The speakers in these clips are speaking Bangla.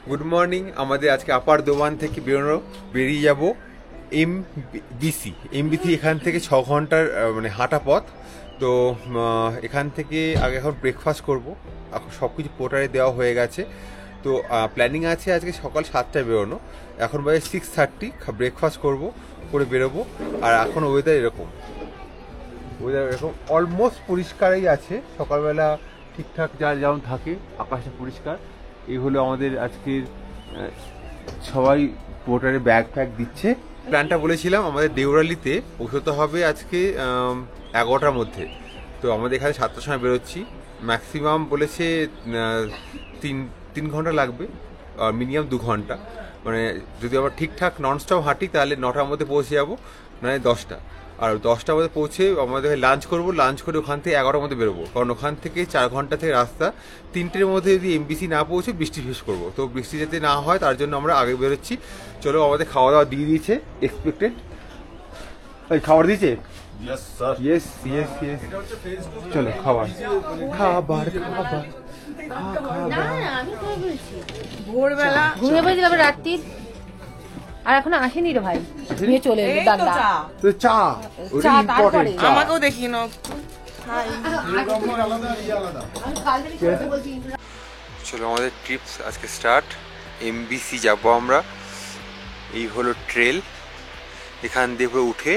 Good morning. আমাদের আজকে আপার দোমান থেকে বেরিয়ে যাব এমবিসি এখান থেকে 6 ঘন্টার মানে হাঁটা পথ। তো এখান থেকে আগে এখন ব্রেকফাস্ট করব। এখন সব কিছু পোর্টারে দেওয়া হয়ে গেছে। তো প্ল্যানিং আছে আজকে সকাল 7টায় বেরোনো। এখন বাজে 6:30। ব্রেকফাস্ট করে বেরোবো। আর এখন ওয়েদার এরকম অলমোস্ট পরিষ্কারই আছে। সকালবেলা ঠিকঠাক যেমন থাকে, আকাশটা পরিষ্কার। এই হলো আমাদের আজকের সবাই পোর্টারে ব্যাগ ফ্যাগ দিচ্ছে। প্ল্যানটা বলেছিলাম আমাদের দেউরালিতে পৌঁছতে হবে আজকে 11টার মধ্যে। তো আমাদের এখানে 7টার সময় বেরোচ্ছি। ম্যাক্সিমাম বলেছে 3 ঘন্টা লাগবে, আর মিনিমাম 2 ঘন্টা। মানে যদি আমরা ঠিকঠাক ননস্টপ হাঁটি তাহলে 9টার মধ্যে পৌঁছে যাবো, মানে 10টা। আর 10টার মধ্যে পৌঁছে আমাদের লাঞ্চ করবো। লাঞ্চ করে ওখান থেকে 11টার মধ্যে বেরোবো, কারণ ওখান থেকে 4 ঘন্টা থেকে রাস্তা। 3টের মধ্যে যদি এমবিসি না পৌঁছে বৃষ্টি ফেস করবো, তো বৃষ্টি যাতে না হয় তার জন্য আমরা আগে বেরোচ্ছি। চলো, আমাদের খাওয়া দাওয়া দিয়ে দিয়েছে এক্সপেক্টেড। খাবার দিয়েছে। চলো খাবার খাবার খাবার ভোরবেলা ঘুমিয়ে পড়েছি, তারপর রাত্রির আর এখনো আসেনি রে ভাই। ঘুমিয়ে চলে এলো এই তো দাদা। চা। তো চা চা তারপরে। আমাকেও দেখিয়ে নাও। চলো, আমাদের ট্রিপস আজকে স্টার্ট। এমবিসি যাবো আমরা। এই হলো ট্রেল। এখান দিয়ে পুরো উঠে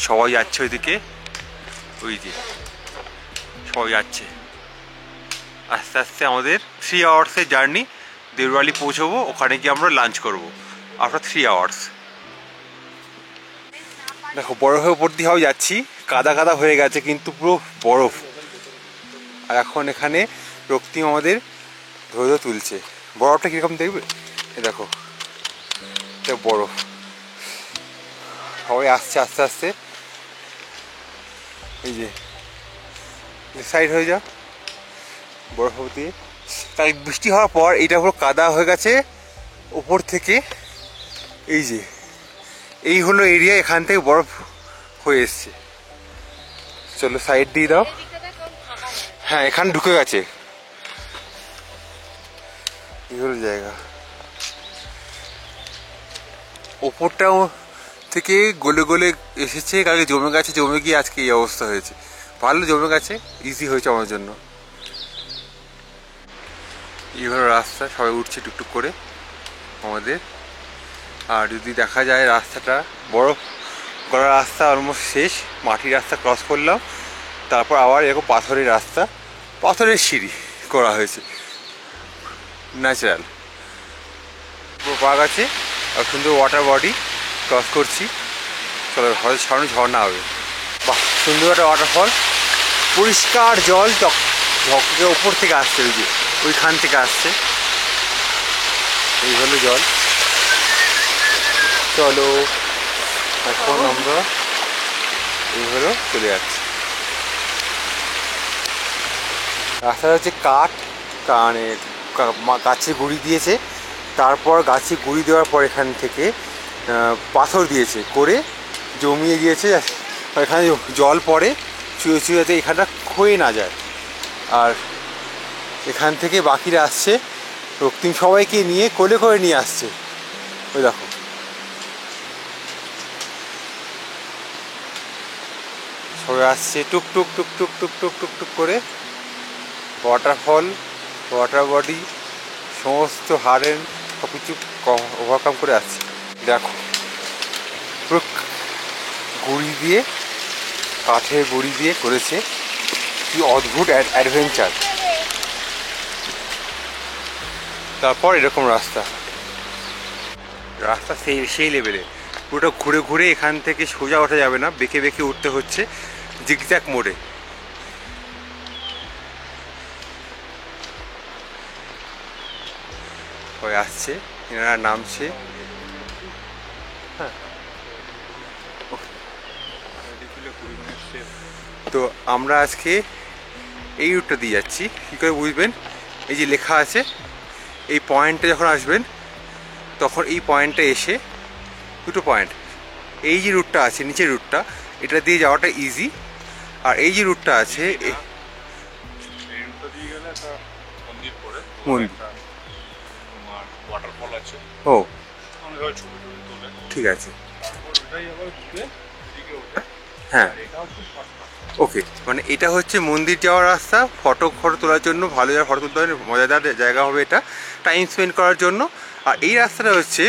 সবাই যাচ্ছে ওইদিকে। ওই যে সবাই যাচ্ছে। আস্তে আস্তে আমাদের 3 আওয়ার্সের জার্নি। দেউরালি পৌঁছবো, ওখানে গিয়ে আমরা লাঞ্চ করবো আফটার 3 আওয়ার্স। দেখো, বরফের উপর দিয়ে যাচ্ছি। কাদা কাদা হয়ে গেছে, কিন্তু পুরো বরফ। আর এখন এখানে রক্তিম আমাদের ধরে ধরে তুলছে। বরফটা কীরকম দেখবে, এ দেখো, এটা বরফ। সবাই আসছে আস্তে আস্তে। এই যে সাইড হয়ে যা বরফ দিয়ে। তাই বৃষ্টি হওয়ার পর এইটা পুরো কাদা হয়ে গেছে উপর থেকে। এই যে এই হলো এরিয়া, এখান থেকে বরফ হয়ে এসছে। চলো সাইড দিয়ে দাও। হ্যাঁ, এখানে ঢুকে গেছে। এই হলো জায়গা। ওপরটাও থেকে গলে গলে এসেছে, কালকে জমে গেছে, জমে গিয়ে আজকে এই অবস্থা হয়েছে। ভালো জমে গেছে, ইজি হয়েছে আমার জন্য। এইভাবে রাস্তা, সবাই উঠছে টুকটুক করে আমাদের। আর যদি দেখা যায় রাস্তাটা বরফ গড়া রাস্তা অলমোস্ট শেষ, মাটির রাস্তা ক্রস করলাম। তারপর আবার এরকম পাথরের রাস্তা, পাথরের সিঁড়ি করা হয়েছে, ন্যাচারাল। পুরো পার্ক আছে আর সুন্দর ওয়াটার বডি ক্রস করছি। চলো, হয়তো সামনে ঝর্ণা হবে। বাহ, সুন্দর একটা ওয়াটারফল, পরিষ্কার জল, ঝকঝকে ওপর থেকে আসছে। ওই যে ওইখান থেকে আসছে। এই হলো জল। চলো, এখন আমরা এই হলো চলে যাচ্ছি। রাস্তাটা হচ্ছে কাঠ, মানে গাছে গুঁড়ি দিয়েছে। তারপর গাছে গুঁড়ি দেওয়ার পর এখান থেকে পাথর দিয়েছে, করে জমিয়ে দিয়েছে। এখানে জল পড়ে চুয়ে চুয়ে, যাতে এখানটা ক্ষয়ে না যায়। আর এখান থেকে বাকিরা আসছে, রক্তিম সবাইকে নিয়ে কোলে করে নিয়ে আসছে। ওই দেখো, সবাই আসছে টুকটুক টুকটুক টুকটুক টুকটুক করে। ওয়াটারফল, ওয়াটার বডি, সমস্ত হারেন সব কিছু ওভারকাম করে আসছে। দেখো, পুরো গুঁড়ি দিয়ে, কাঠের গুঁড়ি দিয়ে করেছে। কি অদ্ভুত অ্যাডভেঞ্চার। তারপর এরকম রাস্তা সেই লেভেলে। পুরোটা ঘুরে ঘুরে, এখান থেকে সোজা ওঠা যাবে না, বেঁকে বেঁকে উঠতে হচ্ছে জিগজ্যাগ মোড়ে। ওই আসছে, এনারা নামছে। হ্যাঁ, তো আমরা আজকে এই রুটটা দিয়ে যাচ্ছি। কী করে বুঝবেন, এই যে লেখা আছে, এই পয়েন্টে যখন আসবেন তখন এই পয়েন্টে এসে, দুটো পয়েন্ট, এই যে রুটটা আছে নিচের রুটটা, এটা দিয়ে যাওয়াটা ইজি। আর এই যে রুটটা আছে, মন্দির ওয়াটারফল আছে, ও অনেক হয় ছবি টবি তোলে। ঠিক আছে, তারপর ওটাই আবার ঘুরে দিকে ওঠে। হ্যাঁ আর এটা হচ্ছে শর্টকাট। ওকে। মানে এটা হচ্ছে মন্দির যাওয়ার রাস্তা, ফটো তোলার জন্য ভালো জায়গা, ফটো তুলতে হবে, মজাদার জায়গা হবে এটা টাইম স্পেন্ড করার জন্য। আর এই রাস্তাটা হচ্ছে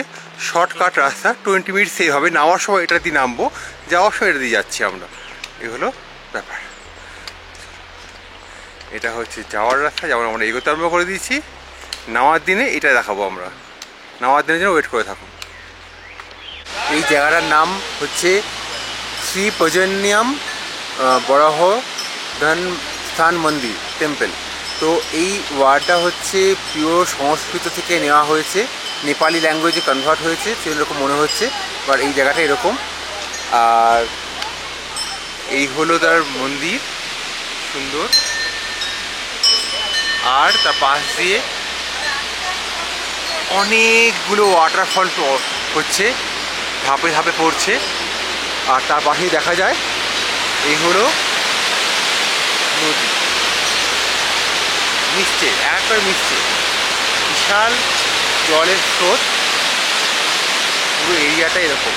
শর্টকাট রাস্তা, 20 মিনিট সেভ হবে। নামার সময় এটা দিয়ে নামবো, যাওয়ার সময় এটা দিয়ে যাচ্ছি আমরা, এই হলো ব্যাপার। এটা হচ্ছে যাওয়ার রাস্তা, যেমন আমরা এগোতে আরম্ভ করে দিয়েছি। নামার দিনে এটা দেখাবো আমরা, নামার দিনের জন্য ওয়েট করে থাকুন। এই জায়গাটার নাম হচ্ছে শ্রী প্রজন্যম বরাহ ধন স্থান মন্দির টেম্পল। তো এই ওয়ার্ডটা হচ্ছে পিওর সংস্কৃত থেকে নেওয়া হয়েছে, নেপালি ল্যাঙ্গুয়েজে কনভার্ট হয়েছে সেরকম মনে হচ্ছে। আর এই জায়গাটা এরকম, আর এই হলো তার মন্দির, সুন্দর। আর তার পাশ দিয়ে অনেকগুলো ওয়াটারফল হচ্ছে, ধাপে ধাপে পড়ছে। আর তার পাশেই দেখা যায় এই হলো নদী, মিশছে, একবার মিশছে, বিশাল জলের স্রোত, পুরো এরিয়াটা এরকম।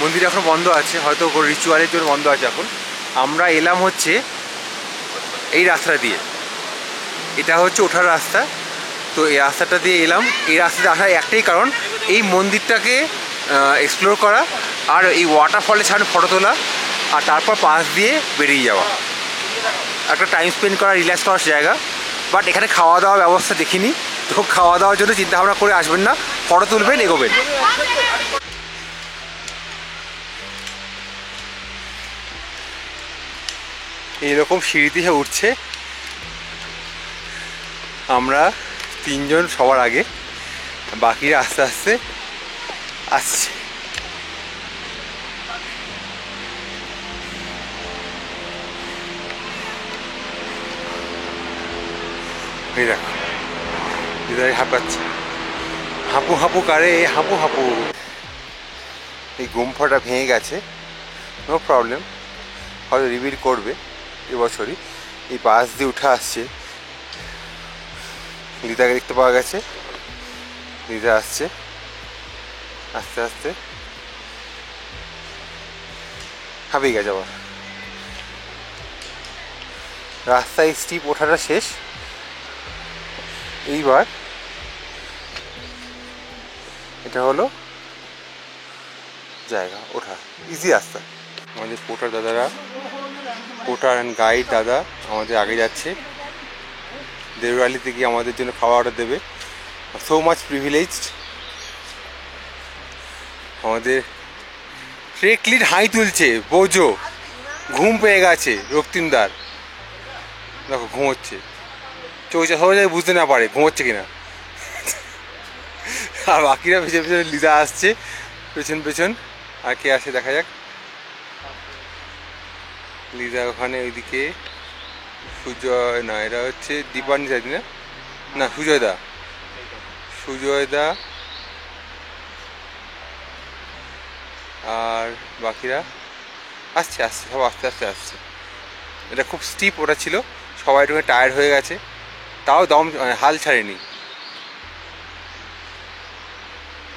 মন্দির এখন বন্ধ আছে, হয়তো রিচুয়ালের জন্য বন্ধ আছে এখন। আমরা এলাম হচ্ছে এই রাস্তা দিয়ে, এটা হচ্ছে ওঠার রাস্তা। তো এই রাস্তাটা দিয়ে এলাম। এই রাস্তাতে আসার একটাই কারণ, এই মন্দিরটাকে এক্সপ্লোর করা আর এই ওয়াটারফলের সামনে ফটো তোলা, আর তারপর পাশ দিয়ে বেরিয়ে যাওয়া, একটা টাইম স্পেন্ড করা, রিল্যাক্স করার জায়গা। বাট এখানে খাওয়া দাওয়ার ব্যবস্থা দেখিনি, তো খাওয়া দাওয়ার জন্য চিন্তা ভাবনা করে আসবেন না, ফটো তুলবেন, এগোবেন। এইরকম সিঁড়িতে উঠছে, আমরা তিনজন সবার আগে, বাকিরা আস্তে আস্তে আসছে। এই দেখো দিদাই হাঁপাচ্ছে, হাঁপু হাঁপু কারে হাঁপু হাঁপু। এই গুম্ফাটা ভেঙে গেছে, নো প্রবলেম, হয়তো রিবিল করবে এবছরই। এই পাশ দিয়ে উঠে আসছে, দিদাকে দেখতে পাওয়া গেছে, দিদা আসছে আস্তে আস্তে, হাঁপিয়ে গেছে আবার। রাস্তায় স্টিপ ওঠাটা শেষ, এইবার এটা হলো জায়গা ওঠা, ইজি রাস্তা। আমাদের পোর্টার দাদারা, পোর্টার অ্যান্ড গাইড দাদা আমাদের আগে যাচ্ছে, দেওরালিতে গিয়ে আমাদের জন্য খাওয়া অর্ডার দেবে। So much privileged. আমাদের ট্রেক লিড হাই তুলছে, বোঝো ঘুম পেয়ে গেছে রক্তিমদার, দেখো ঘুমোচ্ছে, চৌচা সবাই যাতে বুঝতে না পারে ঘুমোচ্ছে কিনা। আর বাকিরা পেছনে পেছনে লিদা আসছে পেছন পেছন, আর কে আসে দেখা যাক। লিদা ওখানে ওইদিকে, সুজয় না, এরা হচ্ছে দীপানি দাদি, না না সুজয় দা, সুজয় দা আর বাকিরা আসছে আসছে, সব আস্তে আস্তে আসছে। এটা খুব স্টিপ ওটা ছিল, সবাই একটু টায়ার্ড হয়ে গেছে, তাও দম হাল ছাড়েনি।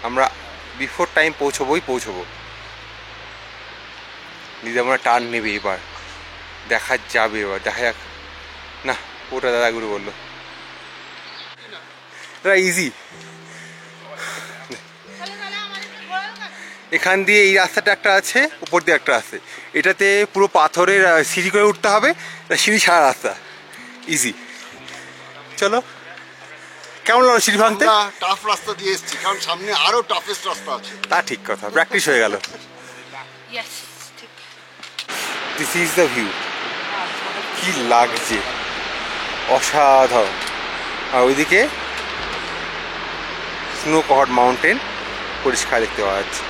আমরা বিফোর টাইম পৌঁছবো। দিদি আমরা টার্ন নেবে এবার, দেখা যাবে, এবার দেখা যাক। না ওটা দাদাগুলো বললো এটা ইজি। এখান দিয়ে এই রাস্তাটা একটা আছে, উপর দিয়ে একটা আছে, এটাতে পুরো পাথরের সিঁড়ি করে উঠতে হবে, সিঁড়ি ছাড়া রাস্তা, ইজি। চলো, কেমন লাগলো সিঁড়ি ভাঙতে? টাফ রাস্তা দিয়ে এসেছি, কারণ সামনে আরো টাফেস্ট রাস্তা আছে। তা ঠিক কথা, প্র্যাকটিস হয়ে গেল। দিস ইজ দ্য ভিউ, কি লাগছে, অসাধারণ। আর ওইদিকে স্নো কভার্ড মাউন্টেন পরিষ্কার দেখতে পাওয়া যাচ্ছে।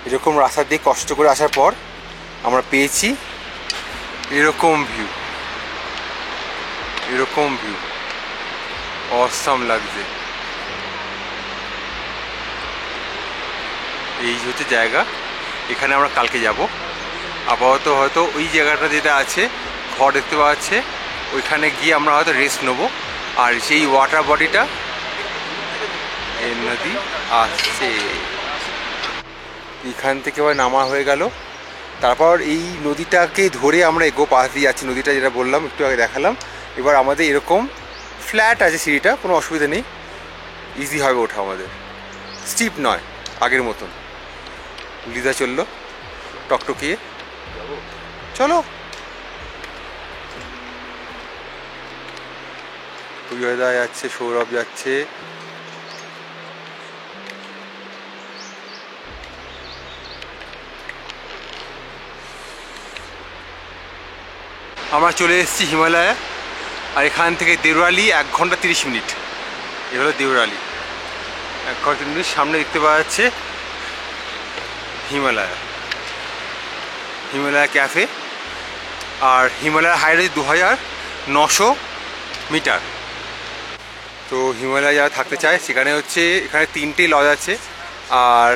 এরকম রাস্তা দিয়ে কষ্ট করে আসার পর আমরা পেয়েছি এরকম ভিউ, অসাম লাগছে। এই হচ্ছে জায়গা, এখানে আমরা কালকে যাব, আপাতত হয়তো ওই জায়গাটা যেটা আছে ঘর দেখতে পাওয়া যাচ্ছে, ওইখানে গিয়ে আমরা হয়তো রেস্ট নেবো। আর সেই ওয়াটার বডিটা এই নদী আসছে, এখান থেকে আবার নামা হয়ে গেল। তারপর এই নদীটাকে ধরে আমরা এগো পাশ দিয়ে যাচ্ছি, নদীটা যেটা বললাম একটু আগে দেখালাম। এবার আমাদের এরকম ফ্ল্যাট আছে সিঁড়িটা, কোনো অসুবিধা নেই, ইজি হবে ওঠা আমাদের, স্টিপ নয় আগের মতন। লিজা চললো টকটকিয়ে, চলো। পূজা যাচ্ছে, সৌরভ যাচ্ছে, আমরা চলে এসেছি হিমালয়ে। আর এখান থেকে দেওরালি 1 ঘন্টা 30 মিনিট। এ হলো দেওরালি, 1 ঘন্টা 30 মিনিট। সামনে দেখতে পাওয়া যাচ্ছে হিমালয়া ক্যাফে। আর হিমালয় হাইট 2900 মিটার। তো হিমালয় যারা থাকতে চায় সেখানে হচ্ছে, এখানে 3টে লজ আছে। আর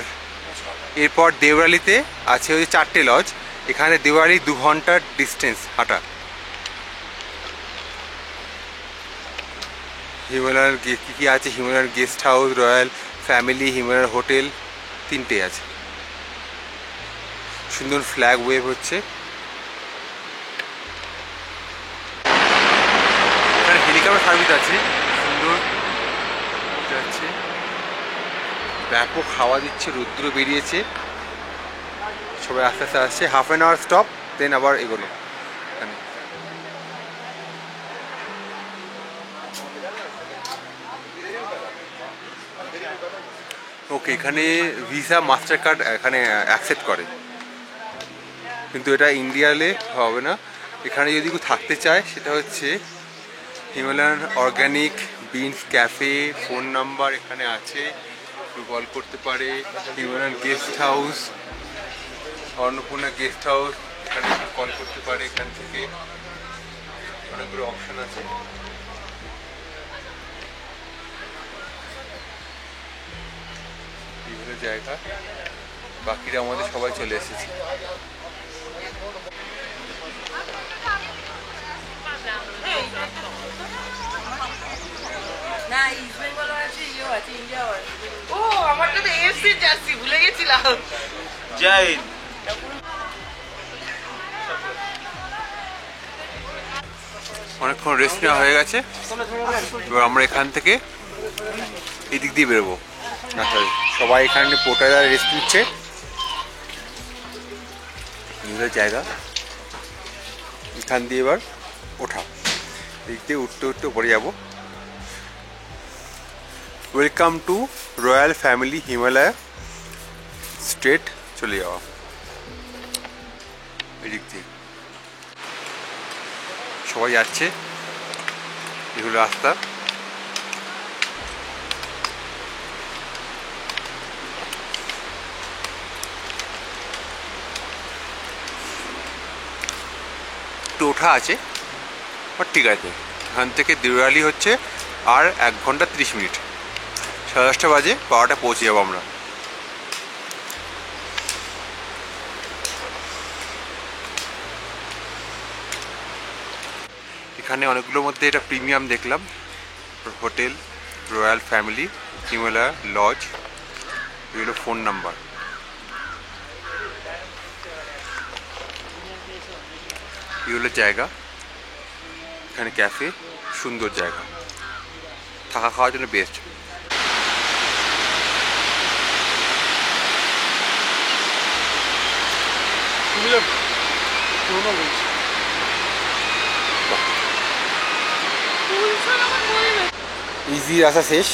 এরপর দেওরালিতে আছে হচ্ছে 4টে লজ। এখানে দেওরালি 2 ঘন্টার ডিস্টেন্স হাঁটা। হিমালয়ার কী কী আছে, হিমালয়ার গেস্ট হাউস, রয়্যাল ফ্যামিলি, হিমালয়ার হোটেল, 3টে আছে। সুন্দর ফ্ল্যাগ ওয়েভ হচ্ছে। এখানে হেলিকপ্টার সার্ভিস আছে, সুন্দর যাচ্ছে, ব্যাপক হাওয়া দিচ্ছে, রৌদ্র বেরিয়েছে, সবাই আস্তে আস্তে আসছে। হাফ অ্যান আওয়ার স্টপ, দেন আবার এগোলো। এখানে ওকে, এখানে ভিসা মাস্টার কার্ড এখানে অ্যাকসেপ্ট করে, কিন্তু এটা ইন্ডিয়ালে হবে না। এখানে যদি কেউ থাকতে চায় সেটা হচ্ছে Himalayan organic beans cafe, phone number এখানে আছে, কল করতে পারে। Himalayan guest house, Annapurna guest house, এখানে কল করতে পারে। এখান থেকে অনেকগুলো অপশান আছে। বিভিন্ন জায়গা, বাকিরা আমাদের সবাই চলে এসেছে। না ইস্ট বেঙ্গলও আছে, ইয়েও আছে, ইন্ডিয়াও আছে। ও আমারটা তো এফসি জার্সি, ভুলে গেছিলাম। জয় অনেকক্ষণ রেস্ট নেওয়া হয়ে গেছে। এবার আমরা এখান থেকে এদিক দিয়ে বেরোবো। আচ্ছা, সবাই এখানে পোটায় রেস্ট নিচ্ছে, নিজের জায়গা। এখান দিয়ে এবার ওঠা, এদিক দিয়ে উঠতে উঠতে পরে যাবো। Welcome to royal family Himalaya straight চলে যাওয়া এদিক দিয়ে। সবাই যাচ্ছে, এগুলো রাস্তা। একটু ওঠা আছে, বাট ঠিক আছে। এখান থেকে দেওরালি হচ্ছে আর 1 ঘন্টা 30 মিনিট। 10:30 বাজে, 12টা পৌঁছে যাবো আমরা। এখানে অনেকগুলোর মধ্যে এটা প্রিমিয়াম দেখলাম, hotel, royal family, Himalaya lodge, এগুলো ফোন নাম্বার। এগুলো জায়গা, এখানে ক্যাফে, সুন্দর জায়গা, থাকা খাওয়ার জন্য বেস্ট। ইজি রাস্তা শেষ,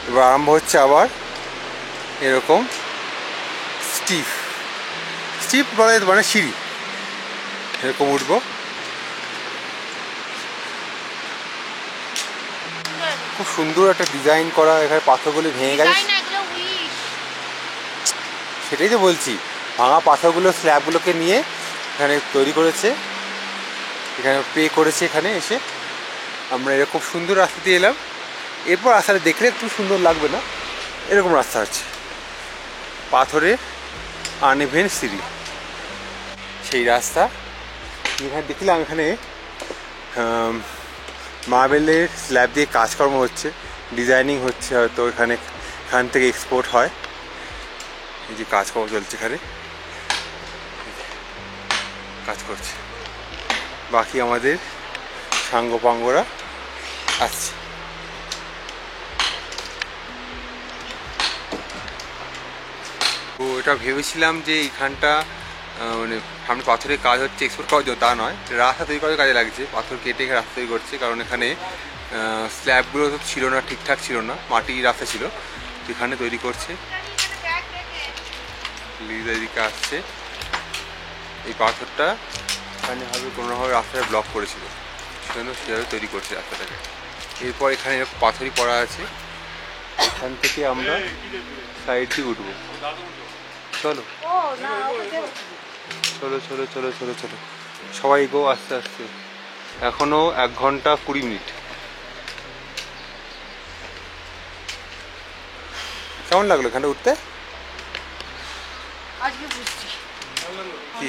এবার আরম্ভ হচ্ছে আবার এরকম স্টিপ মানে সিঁড়ি, এরকম উঠবো। খুব সুন্দর একটা ডিজাইন করা, এখানে পাথরগুলি ভেঙে গেছে, সেটাই তো বলছি। ভাঙা পাথরগুলো, স্ল্যাবগুলোকে নিয়ে এখানে তৈরি করেছে, এখানে পে করেছে। এখানে এসে আমরা এরকম সুন্দর রাস্তা দিয়ে এলাম। এরপর রাস্তাটা দেখলে একটু সুন্দর লাগবে না, এরকম রাস্তা আছে, পাথরের আনইভেন সিঁড়ি। সেই রাস্তা। এখানে দেখলাম এখানে মার্বেলের স্ল্যাব দিয়ে কাজকর্ম হচ্ছে, ডিজাইনিং হচ্ছে, হয়তো এখান থেকে এক্সপোর্ট হয়। এই যে কাজকর্ম চলছে, এখানে কাজ করছে। বাকি আমাদের সাঙ্গপাঙ্গরা আসছে। তো এটা ভেবেছিলাম যে এইখানটা মানে সামনে পাথরের কাজ হচ্ছে, এক্সপোর্ট করার জন্য, তা নয়, রাস্তা তৈরি করার কাজে লাগছে। পাথর কেটে রাস্তা তৈরি করছে, কারণ এখানে স্ল্যাবগুলো তো ছিল না, ঠিকঠাক ছিল না, মাটির রাস্তা ছিল, এখানে তৈরি করছে। এদিকে আসছে, এই পাথরটা এখানে হবে কোনোভাবে রাস্তাটা ব্লক করেছিল, সেজন্য সেভাবে তৈরি করছে রাস্তাটাকে। এরপর এখানে এরকম পাথরই পড়া আছে, এখান থেকে আমরা সাইড দিয়ে উঠবো। চলো চলো চলো চলো চলো চলো, সবাই গো আস্তে আস্তে। এখনো 1 ঘন্টা 20 মিনিট। কেমন লাগলো এখানে উঠতে? আজকে বুঝছি কি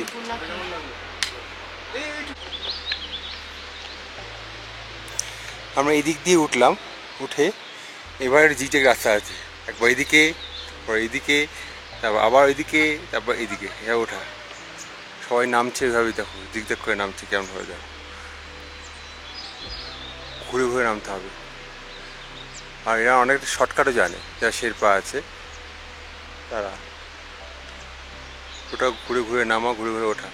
আমরা এদিক দিয়ে উঠলাম, উঠে এবার জিগজ্যাগ রাস্তা আছে, একবার এদিকে, তারপর এইদিকে, তারপর আবার ওইদিকে, তারপর এইদিকে, এটা ওঠা। সবাই নামছে এভাবে, দেখো জিগজ্যাগ করে নামছে, কেমন হয়ে যাবে, ঘুরে ঘুরে নামতে হবে। আর এরা অনেকটা শর্টকাটও জানে, যারা শেরপা আছে তারা, ওটা ঘুরে ঘুরে নামা, ঘুরে ঘুরে ওঠা।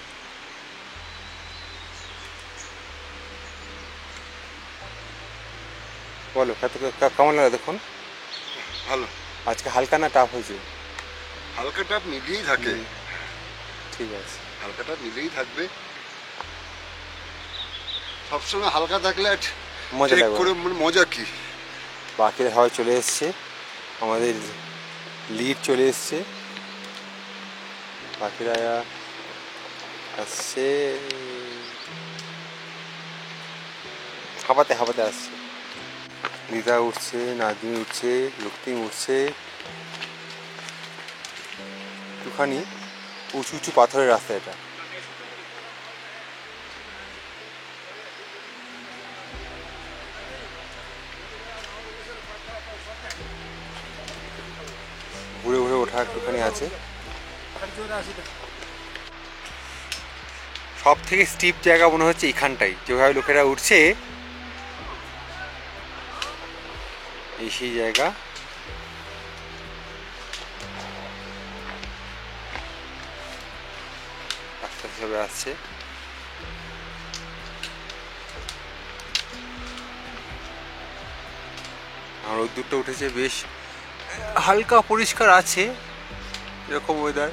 বলো কেমন লাগে দেখুন? ভালো। আজকে হালকা না টাফ হয়েছে? হালকা টাপ মিলিয়েই থাকে। ঠিক আছে, হালকা টাপ মিলিয়েই থাকবে সবসময়। হালকা থাকলে মজা ঠিক লাগবে। করে মজা কি। বাকিরা সবাই চলে এসছে, আমাদের লিড চলে এসছে, বাকিরা আসছে, হাঁপাতে হাঁপাতে আসছে। রিতা উঠছে, নাদিম উঠছে, রক্তিম উঠছে। একটুখানি উঁচু উঁচু পাথরের রাস্তা এটা। ঘুরে ঘুরে ওঠা একটুখানি আছে। সব থেকে স্টিপ জায়গা মনে হচ্ছে এখানটাই, যেভাবে লোকেরা উঠছে, এই সেই জায়গা। আস্তে আস্তে সবাই আসছে। আর রোদ্দুরটা উঠেছে, বেশ হালকা পরিষ্কার আছে, এরকম ওয়েদার।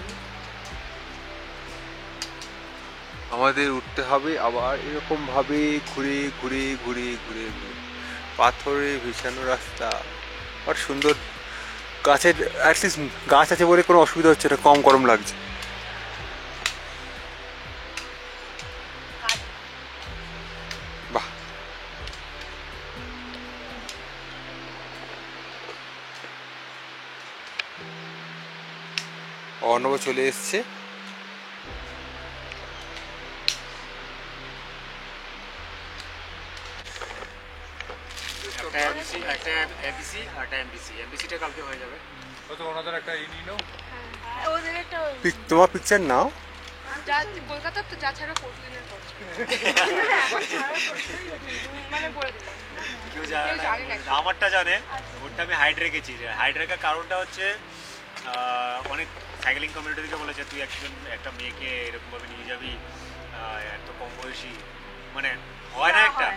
আমাদের উঠতে হবে আবার এরকম ভাবে ঘুরে ঘুরে ঘুরে ঘুরে ঘুরে, পাথরে ভেসানো রাস্তা, আর সুন্দর। গাছের অ্যাটলিস্ট গাছ আছে বলে কোনো অসুবিধা হচ্ছে না, কম গরম লাগছে। বাহ, অর্ণব চলে এসছে। একটা এমবিসি আর একটা এমবিসিটা কালকে হয়ে যাবে। হয়তো ওনাদের একটা নিয়ে নাও। ওদের একটা তোমার পিকচার নাও। কলকাতার তো যা ছাড়া পরশুদিনের পর মানে বলে দিলাম কেউ জানে না, আমারটা জানে। ওটা আমি হাইড রেখেছি। হাইড রাখার কারণটা হচ্ছে অনেক সাইকেলিং কমিউনিটি থেকে বলেছে তুই একটা মেয়েকে এরকমভাবে নিয়ে যাবি, এত কম বয়সী, মানে হয় না একটা।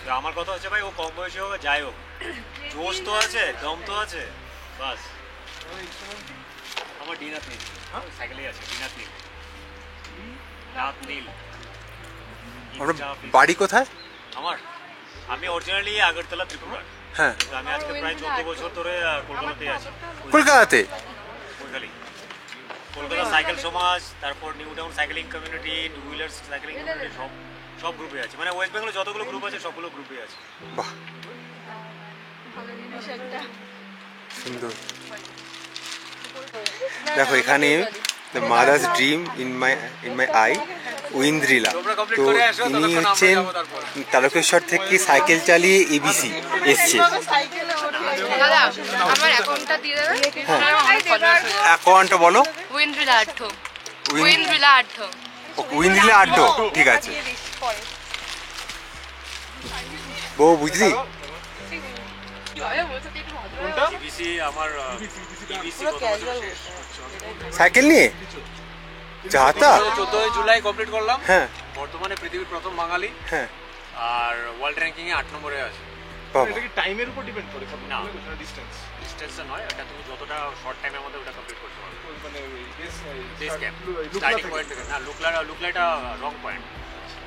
তো আমার কথা হচ্ছে ভাই, ও কম বয়সী হোক যাই হোক, জোশ তো আছে, দম তো আছে, বাস। আমার ডিনার নীল, সাইকেলেই আছে ডিনার নীল, রাত নীল। আমরা বাড়ি কোথায়? আমি অরিজিনালি আগরতলা, ত্রিপুরা। হ্যাঁ, আমি আজকে প্রায় 14 বছর ধরে কলকাতাতেই আছি। কলকাতাতে। কলকাতা সাইকেল সমাজ, তারপর New Town cycling community, two wheeler cycling community, সব গ্রুপে আছে। মানে ওয়েস্ট বেঙ্গলে যতগুলো গ্রুপ আছে সবগুলো গ্রুপে আছে। বাহ, সুন্দর। দেখো এখানে the mother's dream in my I, Aindrila. তোমরা complete তো করে আসো, ইনি ততক্ষণ আমরা হচ্ছেন যাবো তারপর। তারকেশ্বর থেকে সাইকেল চালিয়ে এবিসি এসছে। সাইকেলে ওঠে দাদা আমার অ্যাকাউন্টটা দিয়ে দেবে অ্যাকাউন্টটা বলো। উইন্দ্রিলা আর্থ উইন্দ্রিলা আর্থ ঐন্দ্রিলা আড্ডো, ঠিক আছে বউ, বুঝলি? ইবিসি আমার ইবিসি গত বছর শেষ। সাইকেল নিয়ে যাতা? 14 জুলাই কমপ্লিট করলাম। হ্যাঁ বর্তমানে পৃথিবীর প্রথম বাঙালি হ্যাঁ আর ওয়ার্ল্ড র্যাঙ্কিং এ 8 নম্বরে আছে। বাবা, এটা কি টাইমের উপর ডিপেন্ড করে না। ডিসটেন্স ডিস্টেন্সে নয়, এটা তুমি যতটা শর্ট টাইমের মধ্যে ওটা কমপ্লিট করতে পারবে। মানে বেস ক্যাম্প স্টার্টিং পয়েন্ট থেকে না, লুকলাটা রং পয়েন্ট।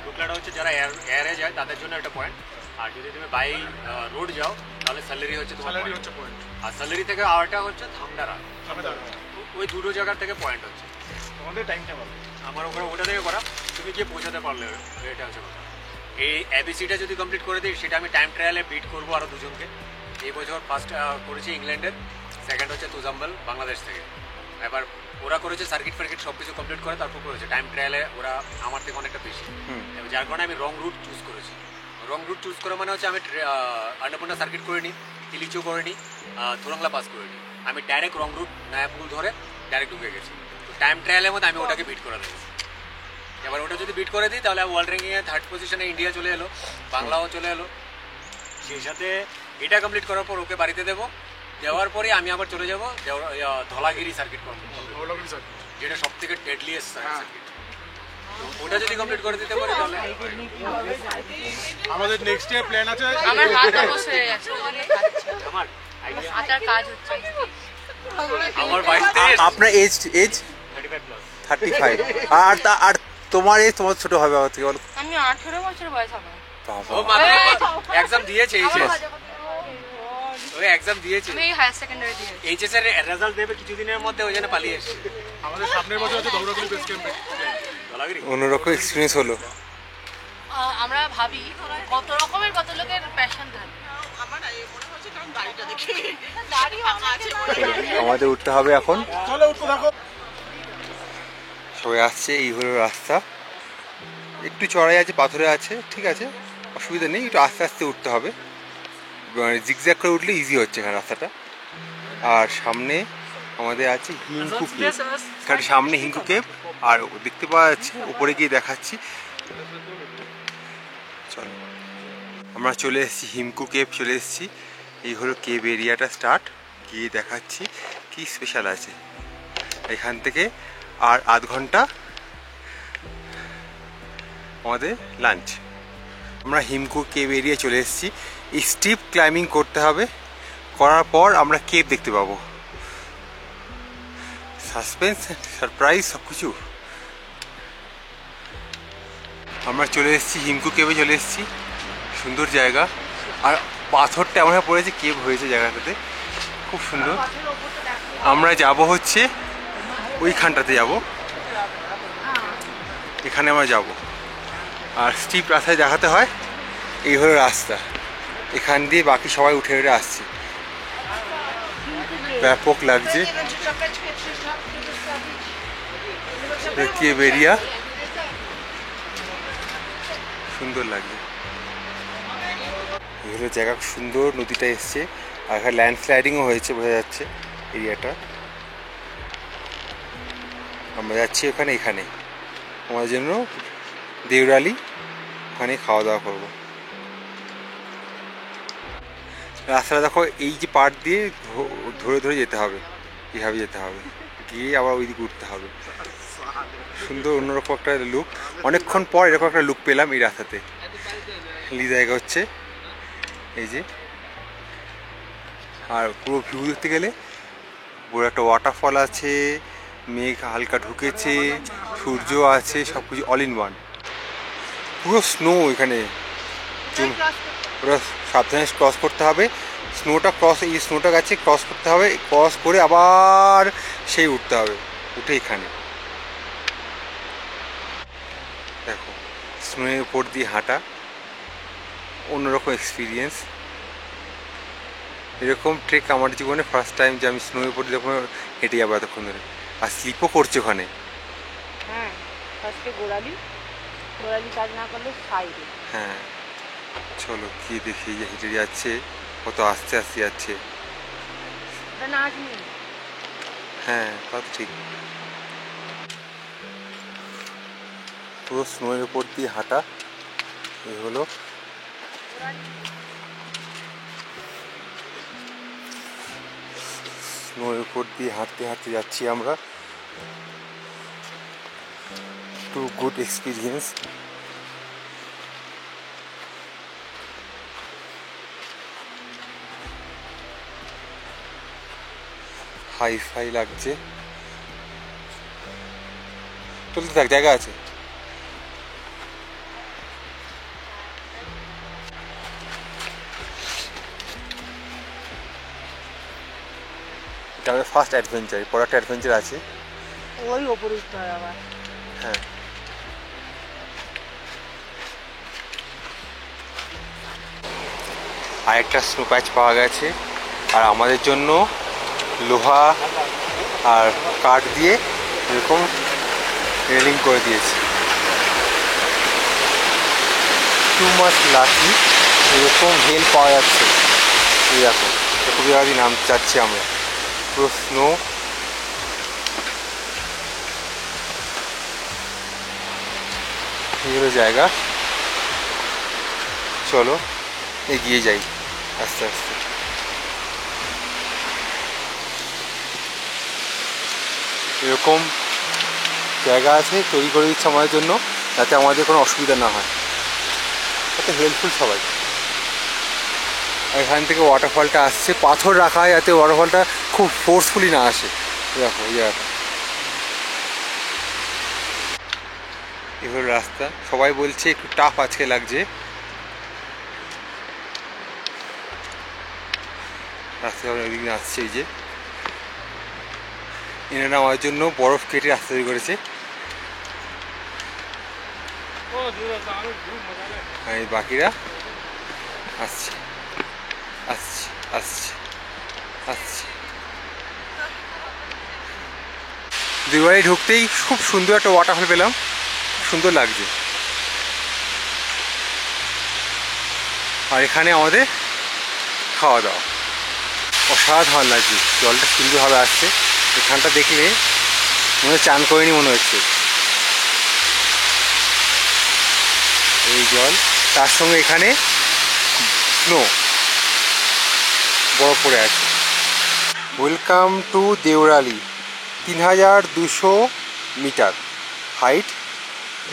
লুকলাটা হচ্ছে যারা এয়ারে যায় তাদের জন্য একটা পয়েন্ট, আর যদি তুমি বাই রোড যাও তাহলে স্যালারি হচ্ছে তোমার স্যালারি point। হচ্ছে পয়েন্ট। আর স্যালারি থেকে আরেকটা হচ্ছে ধামডারা, ওই দুটো জায়গা থেকে পয়েন্ট হচ্ছে। তোমাদের টাইমটা পাবে। আমার ওখানে ওটা থেকে করা, তুমি গিয়ে পৌঁছাতে পারলে এটা হচ্ছে কথা। এই এবিসিটা যদি কমপ্লিট করে দিই সেটা আমি টাইম ট্রায়ালে বিট করবো আরও দুজনকে। এই বছর ফার্স্ট করেছি ইংল্যান্ডের, সেকেন্ড হচ্ছে তুজাম্বল বাংলাদেশ থেকে। এবার ওরা করেছে সার্কিট ফার্কিট সব কিছু কমপ্লিট করে তারপর করেছে টাইম ট্রায়ালে, ওরা আমার থেকে অনেকটা বেশি। এবার যার কারণে আমি রং রুট চুজ করেছি। রং রুট চুজ করে মানে হচ্ছে আমি আন্নপূর্ণা সার্কিট করে নিই, তিলিচু করে নিই, থুরংলা পাস করে নিই। আমি ডাইরেক্ট রং রুট নয়াপুল ধরে ডাইরেক্ট ঢুকে গেছি। তো টাইম ট্রায়ালের মধ্যে আমি ওটাকে বিট করে দেবো। এবার ওটা যদি বিট করে দিই তাহলে ওয়ার্ল্ড র্যাঙ্কিংয়ে 3rd পজিশনে ইন্ডিয়া চলে এলো, বাংলাও চলে এলো। সেই সাথে এটা কমপ্লিট করার পর ওকে বাড়িতে দেবো, দেওয়ার পরে আমি আবার চলে যাবো ধলাগিরি সার্কিট কমপ্লিট, যেটা সব থেকে ডেডলিয়েস্ট সার্কিট। ওটা যদি কমপ্লিট করে দিতে পারি তাহলে আমাদের নেক্সট ইয়ার প্ল্যান আছে। আমার হাত অবশ্য হয়ে গেছে আমার idea, হাতার কাজ হচ্ছে আমার 22 আপনার এজ 35 প্লাস। 35, আর তোমার এজ তোমার ছোট হবে আমার থেকে, বলো? আমি 18 বছর বয়স আমার বাবা, ও মাত্র এক্সাম দিয়েছে এইচএস, ওই এক্সাম দিয়েছে আমি হায়ার সেকেন্ডারি দিয়ে এইচএস এর রেজাল্ট দেবে কিছুদিনের মধ্যে, ওই জন্য পালিয়ে এসেছে আমাদের সামনের বছর আছে দৌড়াদৌড়ি বেস ক্যাম্পে। ধলাগিরি। অন্যরকম এক্সপিরিয়েন্স হলো। আমরা ভাবি কত রকমের কত লোকের প্যাশন থাকে। আমার মনে হচ্ছে কারণ গাড়িটা দেখে গাড়ি ফাঁকা আছে আমাদের উঠতে হবে এখন, চলো উঠতে থাকো। সবাই আসছে। এই হলো রাস্তা, একটু চড়াই আছে, পাথরে আছে, ঠিক আছে, অসুবিধা নেই, একটু আস্তে আস্তে উঠতে হবে। জিগজ্যাগ করে উঠলে ইজি হচ্ছে এখানে রাস্তাটা। আর সামনে আমাদের আছে হিঙ্কু কেভ, এখানে সামনে হিঙ্কু কেভ, আর দেখতে পাওয়া যাচ্ছে উপরে গিয়ে দেখাচ্ছি। চলো, আমরা চলে এসেছি হিমকু কেভ, চলে এসেছি। এই হলো কেভ এরিয়াটা স্টার্ট, গিয়ে দেখাচ্ছি কি স্পেশাল আছে এখান থেকে। আর আধ ঘন্টা আমাদের লাঞ্চ। আমরা হিমকু কেভ এরিয়া চলে এসেছি। স্টিপ ক্লাইম্বিং করতে হবে, করার পর আমরা কেভ দেখতে পাবো। সাসপেন্স, সারপ্রাইজ সব কিছু। আমরা চলে এসেছি হিমকু কেভে, চলে এসেছি। সুন্দর জায়গা, আর পাথরটা এমনভাবে পড়েছে কেভ হয়েছে জায়গাটাতে, খুব সুন্দর। আমরা যাব হচ্ছে ওইখানটাতে যাব, এখানে আমরা যাব। আর স্টিপ রাস্তায় দেখাতে হয়। এই হলো রাস্তা, এখান দিয়ে বাকি সবাই উঠে উঠে আসছে, ব্যাপক লাগছে। কেভ এরিয়া সুন্দর লাগছে, এগুলো জায়গা খুব সুন্দর। নদীটা এসছে, আর এখানে ল্যান্ডস্লাইডিংও হয়েছে, বোঝা যাচ্ছে এরিয়াটা। আমরা যাচ্ছি এখানে আমাদের জন্য দেউরালি, ওখানে খাওয়া দাওয়া করবো। রাস্তাটা দেখো, এই যে পাড় দিয়ে ধরে ধরে যেতে হবে, এইভাবে যেতে হবে, গিয়ে আবার ওই দিকে উঠতে হবে। সুন্দর অন্যরকম একটা লুক, অনেকক্ষণ পর এরকম একটা লুক পেলাম এই রাস্তাতে। এই জায়গা হচ্ছে এই যে, আর পুরো ভিউ দেখতে গেলে পুরো একটা ওয়াটারফল আছে, মেঘ হালকা ঢুকেছে, সূর্য আছে, সব কিছু অল ইন ওয়ান। পুরো স্নো এখানে, পুরো সাবধানে ক্রস করতে হবে। স্নোটা ক্রস, এই স্নোটা গাছে ক্রস করতে হবে, ক্রস করে আবার সেই উঠতে হবে, উঠে এখানে দেখো স্নোয়ের উপর দিয়ে হাঁটা, অন্যরকম এক্সপিরিয়েন্স। এরকম ট্রেক আমার জীবনে ফার্স্ট টাইম যে আমি স্নোয়ের উপর দিয়ে হেঁটে যাবো এতক্ষণ ধরে, আর স্লিপও করছে ওখানে। হ্যাঁ আজকে গোড়ালি দোড়ালি কাজ না করলে সাইডে। হ্যাঁ চলো কি দেখি, যে হেঁটে যাচ্ছে কত আস্তে আস্তে যাচ্ছে। ওটা না আসেনি। হ্যাঁ তা তো ঠিক। পুরো স্নোয়ের উপর দিয়ে হাঁটা, এই হলো স্নোয়ের উপর দিয়ে হাঁটতে হাঁটতে যাচ্ছি আমরা। Too good experience. Hi fi লাগছে, চলতে থাক, জায়গা আছে। এটা আমাদের ফার্স্ট অ্যাডভেঞ্চার, পরে একটা অ্যাডভেঞ্চার আছে। ওই ওপরে উঠতে হয় আবার। হ্যাঁ আর একটা স্নো প্যাচ পাওয়া গেছে, আর আমাদের জন্য লোহা আর কাঠ দিয়ে এরকম রেলিং করে দিয়েছে। টু মাচ লাকি, এরকম হেল্প পাওয়া যাচ্ছে। এই দেখো খুবই আগে নামতে যাচ্ছি আমরা, পুরো স্নো। এই হলো জায়গা, চলো এগিয়ে যাই আস্তে আস্তে। এরকম জায়গা আছে, তৈরি করে দিচ্ছে আমাদের জন্য, যাতে আমাদের কোনো অসুবিধা না হয়। কত হেল্পফুল সবাই। এখান থেকে ওয়াটারফলটা আসছে, পাথর রাখা হয় যাতে ওয়াটারফলটা খুব ফোর্সফুলি না আসে। দেখো এই জায়গাটা, এই হলো রাস্তা। সবাই বলছে একটু টাফ আজকে লাগছে। রাস্তা ওইদিকে আসছে, এই যে এনারা আমার জন্য বরফ কেটে রাস্তা তৈরি করেছে। আর এই বাকিরা আসছে আসছে আসছে আসছে। দুবারে ঢুকতেই খুব সুন্দর একটা ওয়াটারফল পেলাম, সুন্দর লাগছে। আর এখানে আমাদের খাওয়া দাওয়া অসাধারণ লাগছে, জলটা সুন্দরভাবে আসছে। এখানটা দেখলে মনে চান করিনি মনে হচ্ছে। এই জল, তার সঙ্গে এখানে স্নো, বরফ পড়ে আছে। Welcome to Deurali, 3200 metre height.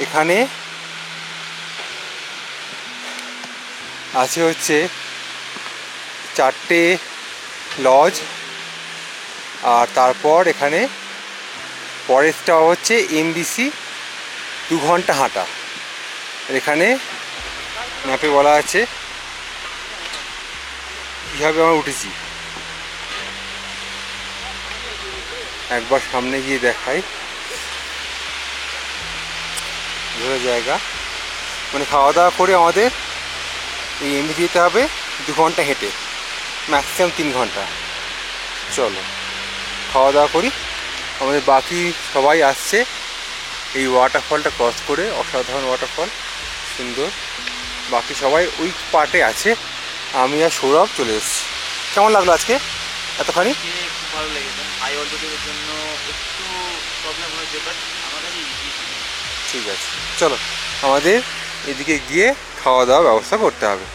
এখানে আছে হচ্ছে 4টে লজ, আর তারপর এখানে পরেরটা হচ্ছে এমবিসি, 2 ঘন্টা হাঁটা। এখানে ম্যাপে বলা আছে কীভাবে আমরা উঠেছি। একবার সামনে গিয়ে দেখাই, ভালো জায়গা। মানে খাওয়া দাওয়া করে আমাদের এই এমবিসি যেতে হবে 2 ঘন্টা হেঁটে, ম্যাক্সিমাম 3 ঘন্টা। চলো খাওয়া দাওয়া করি। আমাদের বাকি সবাই আসছে এই ওয়াটারফলটা ক্রস করে, অসাধারণ ওয়াটারফল, সুন্দর। বাকি সবাই ওই পার্টে আছে, আমি আর সৌরভ চলে এসেছি। কেমন লাগলো আজকে এতখানি? খুব ভালো লেগেছে। হাই অল্টিটিউডের জন্য একটু প্রবলেম হয়েছে, বাট আমাদের ইজি। ঠিক আছে, চলো আমাদের এদিকে গিয়ে খাওয়া দাওয়ার ব্যবস্থা করতে হবে।